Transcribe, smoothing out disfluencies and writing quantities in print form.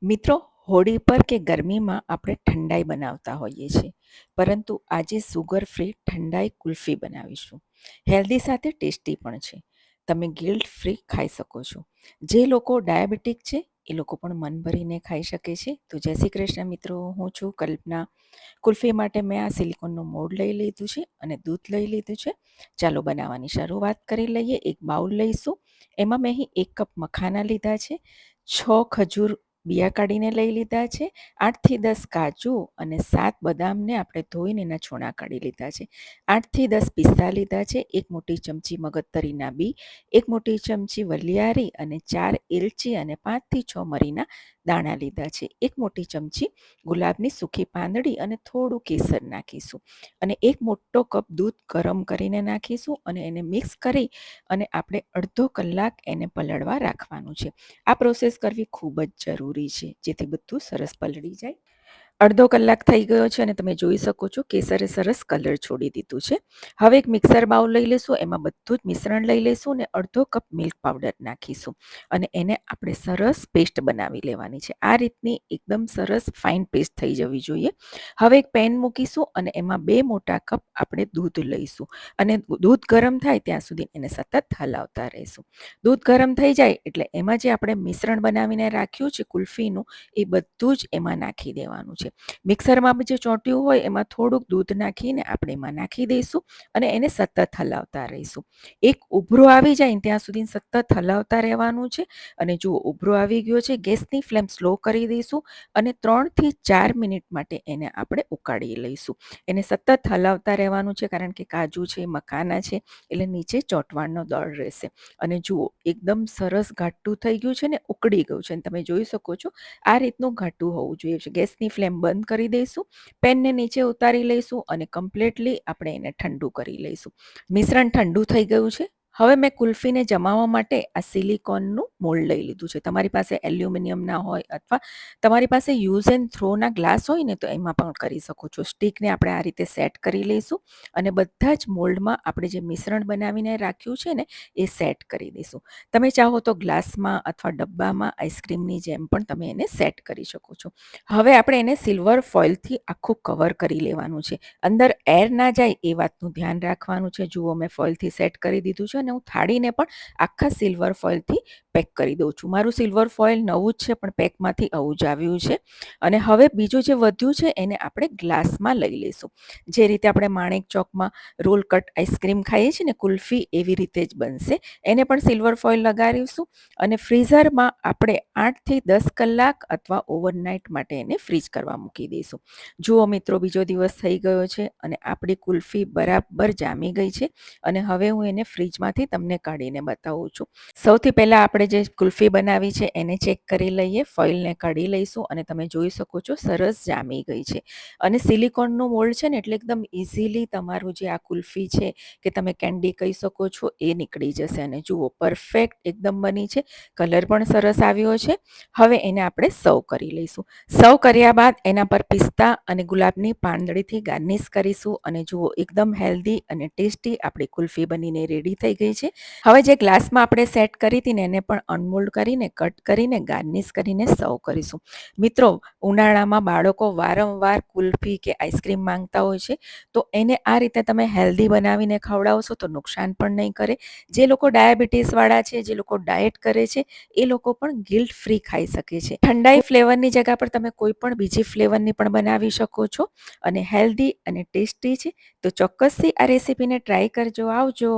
મિત્રો, હોળી પર કે ગરમીમાં આપણે ઠંડાઈ બનાવતા હોઈએ છીએ, પરંતુ આજે સુગર ફ્રી ઠંડાઈ કુલ્ફી બનાવીશું. હેલ્ધી સાથે ટેસ્ટી પણ છે. તમે ગિલ્ટ ફ્રી ખાઈ શકો છો. જે લોકો ડાયાબિટીક છે એ લોકો પણ મન ભરીને ખાઈ શકે છે. તો જય શ્રી કૃષ્ણ મિત્રો, હું છું કલ્પના. કુલ્ફી માટે મેં આ સિલિકોનનું મોલ્ડ લઈ લીધું છે અને દૂધ લઈ લીધું છે. ચાલો બનાવવાની શરૂઆત કરી લઈએ. એક બાઉલ લઈશું. એમાં મેં અહીં 1 કપ મખાના લીધા છે, 6 ખજૂર બિયા કાઢીને લઈ લીધા છે, 8થી 10 કાજુ અને 7 બદામને આપણે ધોઈને એના છોણા કાઢી લીધા છે, 8થી 10 પિસ્તા લીધા છે, 1 મોટી ચમચી મગજતરીના બી, 1 મોટી ચમચી વલિયારી અને 4 એલચી અને 5થી 6 મરીના દાણા લીધા છે, 1 મોટી ચમચી ગુલાબની સૂકી પાંદડી અને થોડું કેસર નાખીશું અને 1 મોટો કપ દૂધ ગરમ કરીને નાખીશું અને એને મિક્સ કરી અને આપણે અડધો કલાક એને પલળવા રાખવાનું છે. આ પ્રોસેસ કરવી ખૂબ જ જરૂરી છે, જેથી બધું સરસ પલળી જાય. અડધો કલાક થઈ ગયો છે અને તમે જોઈ શકો છો કેસરે સરસ કલર છોડી દીધું છે. હવે એક મિક્સર બાઉલ લઈ લઈશું, એમાં બધું જ મિશ્રણ લઈ લઈશું અને અડધો કપ મિલ્ક પાવડર નાખીશું અને એને આપણે સરસ પેસ્ટ બનાવી લેવાની છે. આ રીતની એકદમ સરસ ફાઇન પેસ્ટ થઈ જવી જોઈએ. હવે એક પેન મૂકીશું અને એમાં 2 મોટા કપ આપણે દૂધ લઈશું અને દૂધ ગરમ થાય ત્યાં સુધી એને સતત હલાવતા રહીશું. દૂધ ગરમ થઈ જાય એટલે એમાં જે આપણે મિશ્રણ બનાવીને રાખ્યું છે કુલ્ફીનું, એ બધું જ એમાં નાખી દેવાનું છે. મિક્સરમાં જે ચોંટ્યું હોય એમાં થોડુંક દૂધ નાખીને આપણે એમાં નાખી દઈશું અને એને સતત હલાવતા રહીશું. એક ઉભરો આવી જાય ત્યાં સુધી સતત હલાવતા રહેવાનું છે અને જો ઉભરો આવી ગયો છે, ગેસની ફ્લેમ સ્લો કરી દઈશું અને 3થી 4 મિનિટ માટે એને આપણે ઉકાળી લઈશું. એને સતત હલાવતા રહેવાનું છે, કારણ કે કાજુ છે, મખાના છે, એટલે નીચે ચોંટવાનો ડર રહેશે. અને જુઓ એકદમ સરસ ઘાટું થઈ ગયું છે ને ઉકળી ગયું છે, અને તમે જોઈ શકો છો આ રીતનું ઘાટું હોવું જોઈએ. ગેસની ફ્લેમ બંધ કરી દઈશું, પેનને નીચે ઉતારી લઈશું અને કમ્પ્લીટલી આપણે એને ઠંડુ કરી લઈશું. મિશ્રણ ઠંડુ થઈ ગયું છે. હવે મેં કુલ્ફીને જમાવવા માટે આ સિલિકોનનું મોલ્ડ લઈ લીધું છે. તમારી પાસે એલ્યુમિનિયમના હોય અથવા તમારી પાસે યુઝ એન્ડ થ્રોના ગ્લાસ હોય ને તો એમાં પણ કરી શકો છો. સ્ટીકને આપણે આ રીતે સેટ કરી લઈશું અને બધા જ મોલ્ડમાં આપણે જે મિશ્રણ બનાવીને રાખ્યું છે ને એ સેટ કરી દઈશું. તમે ચાહો તો ગ્લાસમાં અથવા ડબ્બામાં આઈસ્ક્રીમની જેમ પણ તમે એને સેટ કરી શકો છો. હવે આપણે એને સિલ્વર ફોઇલથી આખું કવર કરી લેવાનું છે. અંદર એર ના જાય એ વાતનું ધ્યાન રાખવાનું છે. જુઓ, મેં ફોઇલથી સેટ કરી દીધું છે અને હું થાળીને પણ આખા સિલ્વર ફોઇલથી પેક કરી દઉં છું. મારું સિલ્વર ફોઇલ નવું જ છે, પણ પેકમાંથી આવું જ આવ્યું છે. અને હવે બીજું જે વધ્યું છે એને આપણે ગ્લાસમાં લઈ લઈશું. જે રીતે આપણે માણેક ચોકમાં રોલ કટ આઈસ્ક્રીમ ખાઈએ છીએ ને કુલ્ફી, એવી રીતે જ બનશે. એને પણ સિલ્વર ફોઇલ લગાડીશું અને ફ્રીઝરમાં આપણે 8થી 10 કલાક અથવા ઓવરનાઇટ માટે એને ફ્રીઝ કરવા મૂકી દઈશું. જુઓ મિત્રો, બીજો દિવસ થઈ ગયો છે અને આપણી કુલ્ફી બરાબર જામી ગઈ છે અને હવે હું એને ફ્રીજમાંથી તમને કાઢીને બતાવું છું. સૌથી પહેલાં આપણે જે કુલ્ફી બનાવી છે એને ચેક કરી લઈએ. ફોઇલને કાઢી લઈશું અને તમે જોઈ શકો છો સરસ જામી ગઈ છે. અને સિલિકોનનું મોલ્ડ છે ને એટલે એકદમ ઇઝીલી તમારું જે આ કુલ્ફી છે કે તમે કેન્ડી કહી શકો છો એ નીકળી જશે. અને જુઓ, પરફેક્ટ એકદમ બની છે, કલર પણ સરસ આવ્યો છે. હવે એને આપણે સર્વ કરી લઈશું. સર્વ કર્યા બાદ એના પર પિસ્તા અને ગુલાબની પાંદડીથી ગાર્નિશ કરીશું અને જુઓ એકદમ હેલ્ધી અને ટેસ્ટી આપણી કુલ્ફી બનીને રેડી થઈ ગઈ છે. હવે જે ગ્લાસમાં આપણે સેટ કરી હતી ને એને પણ અનમોલ્ડ કરીને કટ કરીને ગાર્નિશ કરીને સર્વ કરીશું. મિત્રો, ઉનાળામાં બાળકો વારંવાર કુલ્ફી કે આઈસ્ક્રીમ માંગતા હોય છે, તો એને આ રીતે તમે હેલ્ધી બનાવીને ખવડાવશો તો નુકસાન પણ નહીં કરે. જે લોકો ડાયાબિટીસવાળા છે, જે લોકો ડાયટ કરે છે, એ લોકો પણ ગિલ્ટ ફ્રી ખાઈ શકે છે. ઠંડાઈ ફ્લેવરની જગ્યા પર તમે કોઈ પણ બીજી ફ્લેવરની પણ બનાવી શકો છો અને હેલ્ધી અને ટેસ્ટી છે. તો ચોક્કસથી આ રેસીપીને ટ્રાય કરજો. આવજો.